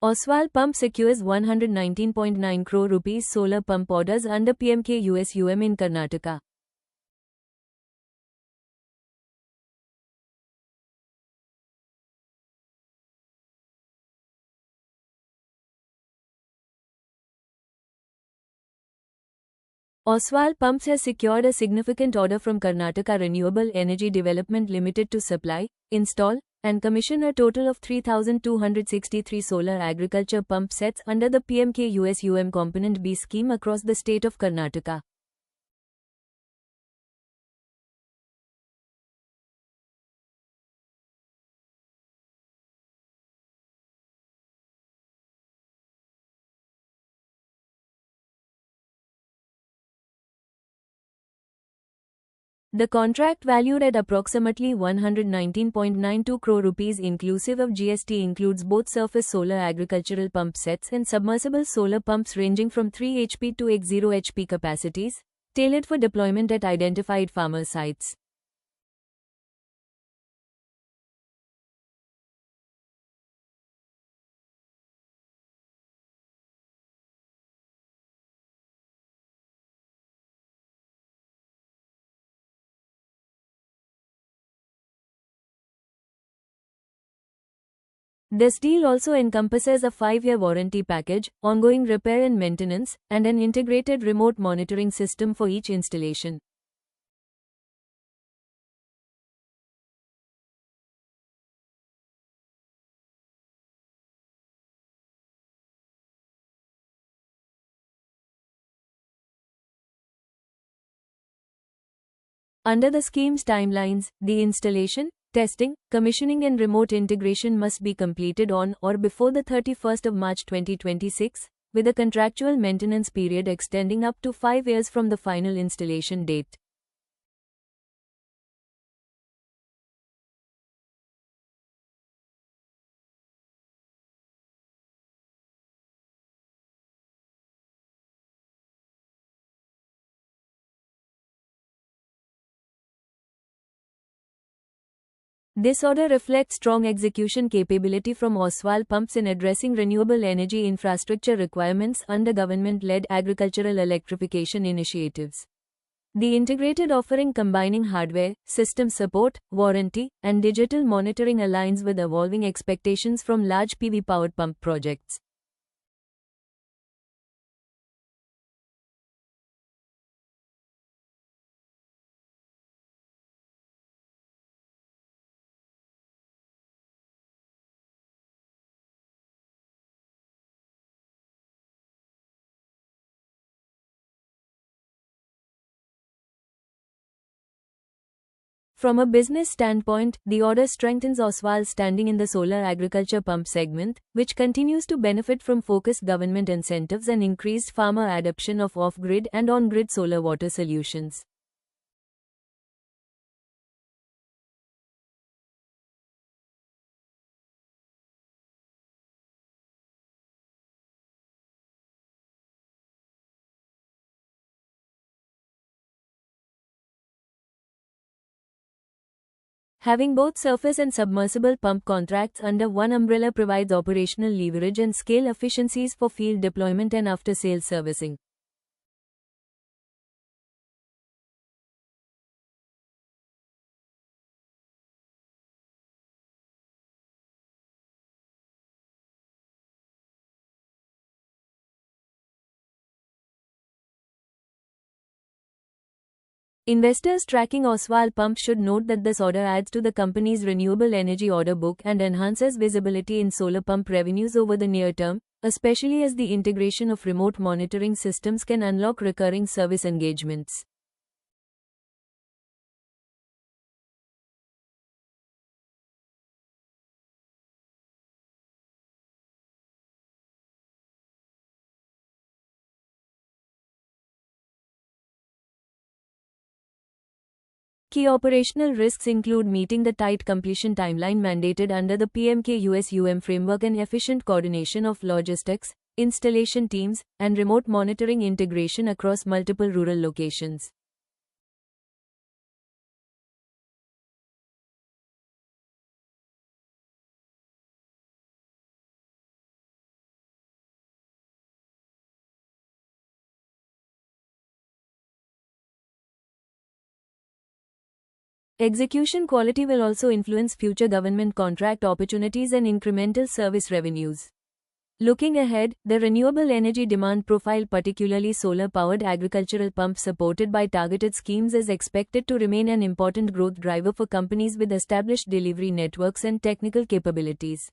Oswal Pump secures 119.9 crore rupees solar pump orders under PMKUSUM in Karnataka. Oswal Pumps has secured a significant order from Karnataka Renewable Energy Development Limited to supply, install, and commission a total of 3,263 solar agriculture pump sets under the PMKUSUM Component B scheme across the state of Karnataka. The contract valued at approximately 119.92 crore rupees inclusive of GST includes both surface solar agricultural pump sets and submersible solar pumps ranging from 3 HP to 80 HP capacities, tailored for deployment at identified farmer sites. This deal also encompasses a 5-year warranty package, ongoing repair and maintenance, and an integrated remote monitoring system for each installation. Under the scheme's timelines, the installation, testing, commissioning and remote integration must be completed on or before the 31st of March 2026, with a contractual maintenance period extending up to 5 years from the final installation date. This order reflects strong execution capability from Oswal Pumps in addressing renewable energy infrastructure requirements under government-led agricultural electrification initiatives. The integrated offering combining hardware, system support, warranty, and digital monitoring aligns with evolving expectations from large PV-powered pump projects. From a business standpoint, the order strengthens Oswal's standing in the solar agriculture pump segment, which continues to benefit from focused government incentives and increased farmer adoption of off-grid and on-grid solar water solutions. Having both surface and submersible pump contracts under one umbrella provides operational leverage and scale efficiencies for field deployment and after-sales servicing. Investors tracking Oswal Pump should note that this order adds to the company's renewable energy order book and enhances visibility in solar pump revenues over the near term, especially as the integration of remote monitoring systems can unlock recurring service engagements. Key operational risks include meeting the tight completion timeline mandated under the PMKUSUM framework and efficient coordination of logistics, installation teams, and remote monitoring integration across multiple rural locations. Execution quality will also influence future government contract opportunities and incremental service revenues. Looking ahead, the renewable energy demand profile, particularly solar-powered agricultural pumps supported by targeted schemes, is expected to remain an important growth driver for companies with established delivery networks and technical capabilities.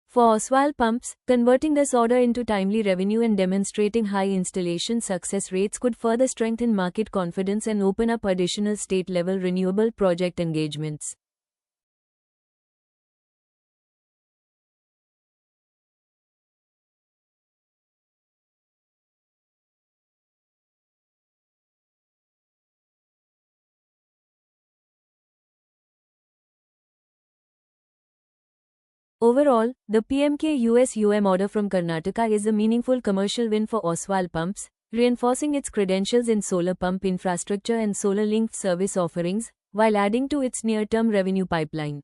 For Oswal Pumps, converting this order into timely revenue and demonstrating high installation success rates could further strengthen market confidence and open up additional state-level renewable project engagements. Overall, the PMK-USUM order from Karnataka is a meaningful commercial win for Oswal Pumps, reinforcing its credentials in solar pump infrastructure and solar-linked service offerings, while adding to its near-term revenue pipeline.